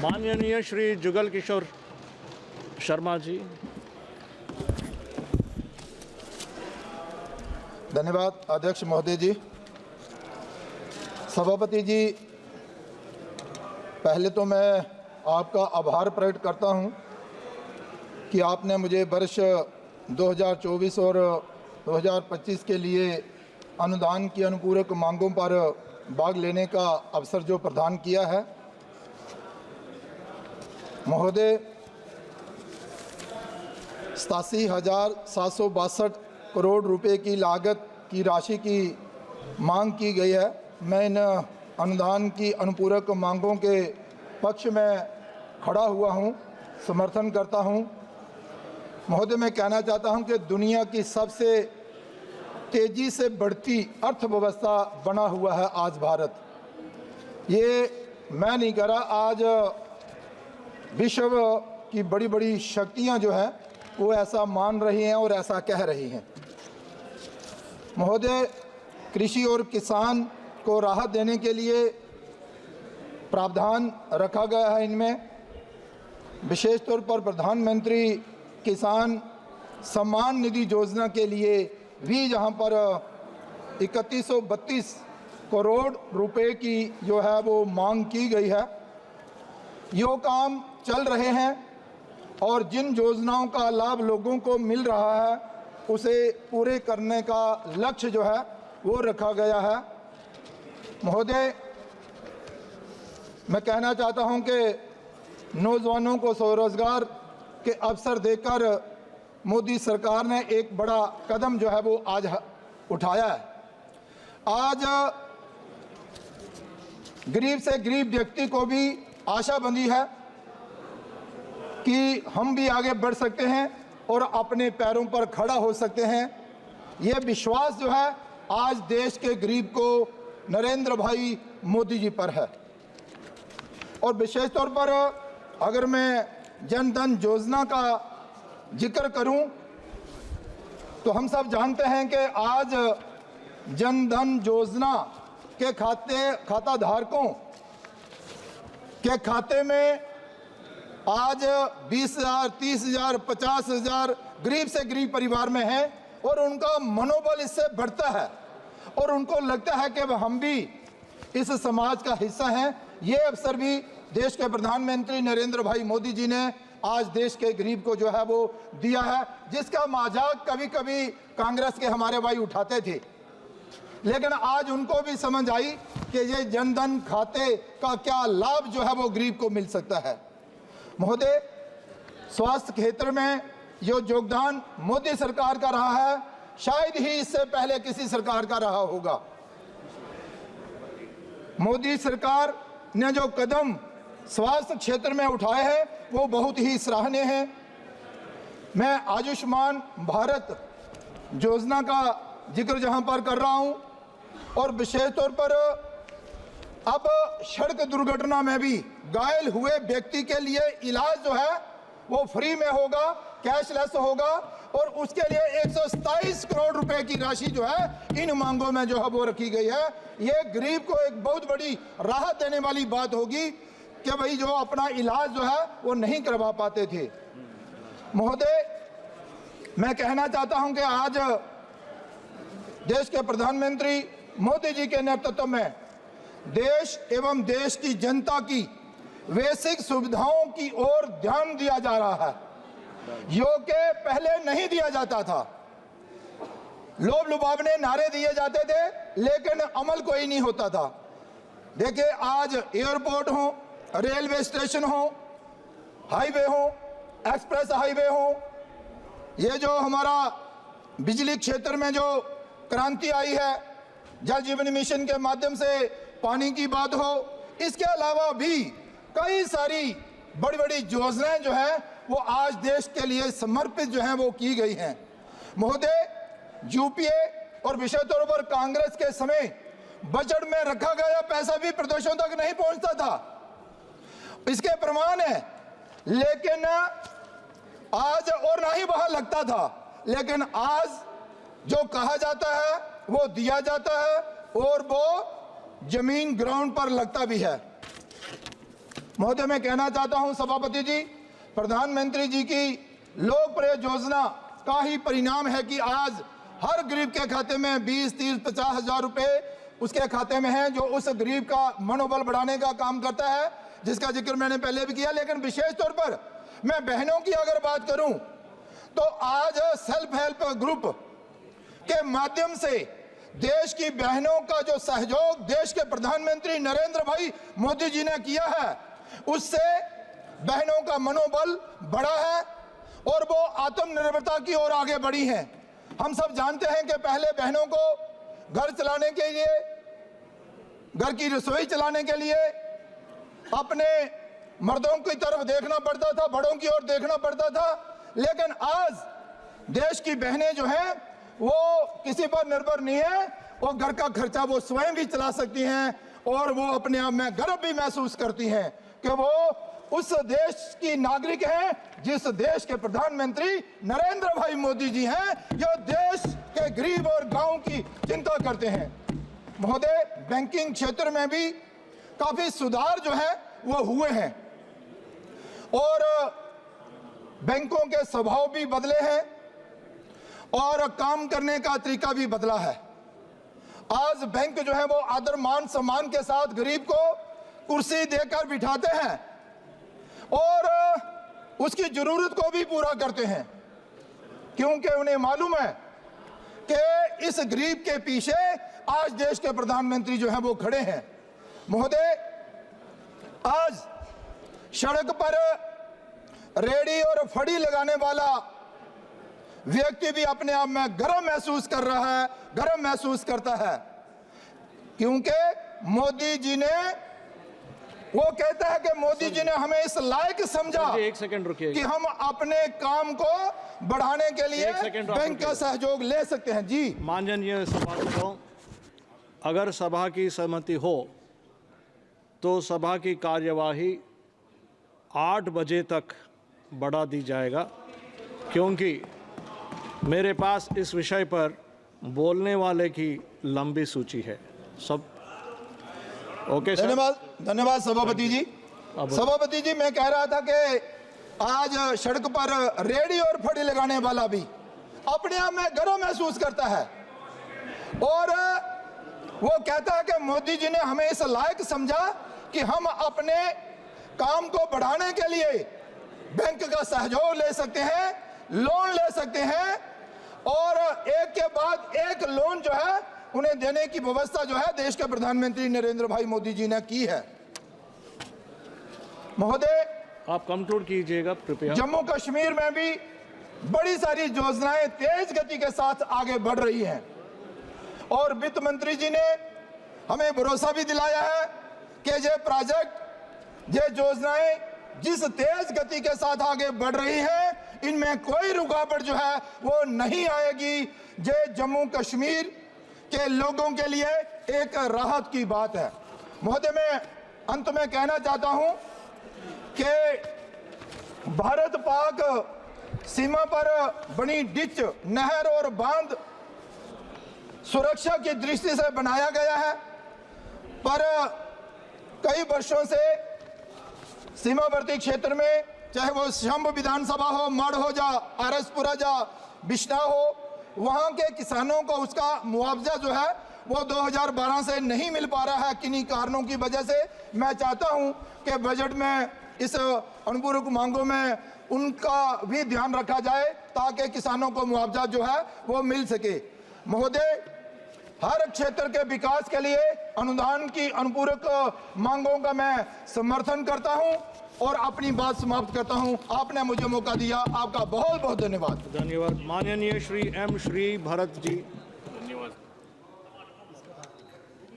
माननीय श्री जुगल किशोर शर्मा जी। धन्यवाद अध्यक्ष महोदय जी। सभापति जी, पहले तो मैं आपका आभार प्रकट करता हूं कि आपने मुझे वर्ष 2024 और 2025 के लिए अनुदान की अनुपूरक मांगों पर भाग लेने का अवसर जो प्रदान किया है। महोदय, 87,762 करोड़ रुपए की लागत की राशि की मांग की गई है। मैं इन अनुदान की अनुपूरक मांगों के पक्ष में खड़ा हुआ हूं, समर्थन करता हूं। महोदय, मैं कहना चाहता हूं कि दुनिया की सबसे तेज़ी से बढ़ती अर्थव्यवस्था बना हुआ है आज भारत। ये मैं नहीं कह रहा, आज विश्व की बड़ी बड़ी शक्तियां जो हैं वो ऐसा मान रही हैं और ऐसा कह रही हैं। महोदय, कृषि और किसान को राहत देने के लिए प्रावधान रखा गया है। इनमें विशेष तौर पर प्रधानमंत्री किसान सम्मान निधि योजना के लिए भी जहां पर 3132 करोड़ रुपए की जो है वो मांग की गई है। यो काम चल रहे हैं और जिन योजनाओं का लाभ लोगों को मिल रहा है उसे पूरे करने का लक्ष्य जो है वो रखा गया है। महोदय, मैं कहना चाहता हूं कि नौजवानों को स्वरोजगार के अवसर देकर मोदी सरकार ने एक बड़ा कदम जो है वो आज उठाया है। आज गरीब से गरीब व्यक्ति को भी आशा बंधी है कि हम भी आगे बढ़ सकते हैं और अपने पैरों पर खड़ा हो सकते हैं। ये विश्वास जो है आज देश के गरीब को नरेंद्र भाई मोदी जी पर है। और विशेष तौर पर अगर मैं जन धन योजना का जिक्र करूं तो हम सब जानते हैं कि आज जन धन योजना के खाता धारकों के खाते में आज 20,000, 30,000, 50,000 गरीब से गरीब परिवार में है और उनका मनोबल इससे बढ़ता है और उनको लगता है कि हम भी इस समाज का हिस्सा हैं। ये अवसर भी देश के प्रधानमंत्री नरेंद्र भाई मोदी जी ने आज देश के गरीब को जो है वो दिया है, जिसका मजाक कभी कभी कांग्रेस के हमारे भाई उठाते थे, लेकिन आज उनको भी समझ आई कि ये जनधन खाते का क्या लाभ जो है वो गरीब को मिल सकता है। महोदय, स्वास्थ्य क्षेत्र में जो योगदान मोदी सरकार का रहा है शायद ही इससे पहले किसी सरकार का रहा होगा। मोदी सरकार ने जो कदम स्वास्थ्य क्षेत्र में उठाए हैं वो बहुत ही सराहनीय हैं। मैं आयुष्मान भारत योजना का जिक्र जहां पर कर रहा हूं और विशेष तौर पर अब सड़क दुर्घटना में भी घायल हुए व्यक्ति के लिए इलाज जो है वो फ्री में होगा, कैशलेस होगा और उसके लिए 127 करोड़ रुपए की राशि जो है इन मांगों में जो है वो रखी गई है। ये गरीब को एक बहुत बड़ी राहत देने वाली बात होगी कि भाई जो अपना इलाज जो है वो नहीं करवा पाते थे। महोदय, मैं कहना चाहता हूं कि आज देश के प्रधानमंत्री मोदी जी के नेतृत्व में देश एवं देश की जनता की बेसिक सुविधाओं की ओर ध्यान दिया जा रहा है, जो कि पहले नहीं दिया जाता था। लोभ लुभावने नारे दिए जाते थे लेकिन अमल कोई नहीं होता था। देखिए, आज एयरपोर्ट हो, रेलवे स्टेशन हो, हाईवे हो, एक्सप्रेस हाईवे हो, ये जो हमारा बिजली क्षेत्र में जो क्रांति आई है, जल जीवन मिशन के माध्यम से पानी की बात हो, इसके अलावा भी कई सारी बड़ी बड़ी योजनाएं जो है वो आज देश के लिए समर्पित जो हैं वो की गई हैं। महोदय, यूपीए और विशेष तौर पर कांग्रेस के समय बजट में रखा गया पैसा भी प्रदेशों तक नहीं पहुंचता था, इसके प्रमाण है। लेकिन आज और ना ही वहां लगता था, लेकिन आज जो कहा जाता है वो दिया जाता है और वो जमीन ग्राउंड पर लगता भी है। महोदय, मैं कहना चाहता हूं सभापति जी, प्रधानमंत्री जी की लोकप्रिय योजना का ही परिणाम है कि आज हर गरीब के खाते में 20, 30, 50 हजार रुपए उसके खाते में है, जो उस गरीब का मनोबल बढ़ाने का काम करता है, जिसका जिक्र मैंने पहले भी किया। लेकिन विशेष तौर पर मैं बहनों की अगर बात करूं तो आज सेल्फ हेल्प ग्रुप के माध्यम से देश की बहनों का जो सहयोग देश के प्रधानमंत्री नरेंद्र भाई मोदी जी ने किया है, उससे बहनों का मनोबल बढ़ा है और वो आत्मनिर्भरता की ओर आगे बढ़ी हैं। हम सब जानते हैं कि पहले बहनों को घर चलाने के लिए, घर की रसोई चलाने के लिए अपने मर्दों की तरफ देखना पड़ता था, बड़ों की ओर देखना पड़ता था। लेकिन आज देश की बहनें जो हैं वो किसी पर निर्भर नहीं है, और घर का खर्चा वो स्वयं भी चला सकती हैं और वो अपने आप में गर्व भी महसूस करती हैं कि वो उस देश की नागरिक हैं जिस देश के प्रधानमंत्री नरेंद्र भाई मोदी जी हैं, जो देश के गरीब और गांव की चिंता करते हैं। महोदय, बैंकिंग क्षेत्र में भी काफी सुधार जो है वो हुए हैं और बैंकों के स्वभाव भी बदले हैं और काम करने का तरीका भी बदला है। आज बैंक जो है वो आदर मान सम्मान के साथ गरीब को कुर्सी देकर बिठाते हैं और उसकी जरूरत को भी पूरा करते हैं, क्योंकि उन्हें मालूम है कि इस गरीब के पीछे आज देश के प्रधानमंत्री जो हैं वो खड़े हैं। महोदय, आज सड़क पर रेडी और फड़ी लगाने वाला व्यक्ति भी अपने आप में गर्व महसूस कर रहा है, गर्व महसूस करता है, क्योंकि मोदी जी ने, वो कहता है कि मोदी जी ने हमें इस लायक समझा, एक सेकंड रुकिए, कि हम अपने काम को बढ़ाने के लिए बैंक का सहयोग ले सकते हैं। जी माननीय सभासदों, अगर सभा की सहमति हो तो सभा की कार्यवाही 8 बजे तक बढ़ा दी जाएगा, क्योंकि मेरे पास इस विषय पर बोलने वाले की लंबी सूची है। सब ओके सर? धन्यवाद सभापति जी। सभापति जी, मैं कह रहा था कि आज सड़क पर रेडी और फड़ी लगाने वाला भी अपने आप में गर्व महसूस करता है और वो कहता है कि मोदी जी ने हमें इस लायक समझा कि हम अपने काम को बढ़ाने के लिए बैंक का सहयोग ले सकते हैं, लोन ले सकते हैं और एक के बाद एक लोन जो है उन्हें देने की व्यवस्था जो है देश के प्रधानमंत्री नरेंद्र भाई मोदी जी ने की है। महोदय, आप कंक्लूड कीजिएगा कृपया। जम्मू कश्मीर में भी बड़ी सारी योजनाएं तेज गति के साथ आगे बढ़ रही हैं और वित्त मंत्री जी ने हमें भरोसा भी दिलाया है कि ये प्रोजेक्ट, ये योजनाएं जिस तेज गति के साथ आगे बढ़ रही हैं, इनमें कोई रुकावट जो है वो नहीं आएगी। ये जम्मू कश्मीर के लोगों के लिए एक राहत की बात है। महोदय, मैं अंत में कहना चाहता हूं कि भारत पाक सीमा पर बनी डिच, नहर और बांध सुरक्षा की दृष्टि से बनाया गया है, पर कई वर्षों से सीमावर्ती क्षेत्र में, चाहे वो शंभ विधानसभा हो, मढ़ हो जा, आरसपुरा जा, बिश्ना हो, वहां के किसानों को उसका मुआवजा जो है वो 2012 से नहीं मिल पा रहा है किन्हीं कारणों की वजह से। मैं चाहता हूं कि बजट में इस अनुपूरक मांगों में उनका भी ध्यान रखा जाए ताकि किसानों को मुआवजा जो है वो मिल सके। महोदय, हर क्षेत्र के विकास के लिए अनुदान की अनुपूरक मांगों का मैं समर्थन करता हूं और अपनी बात समाप्त करता हूं। आपने मुझे मौका दिया, आपका बहुत बहुत धन्यवाद। धन्यवाद। माननीय श्री एम श्री भरत जी।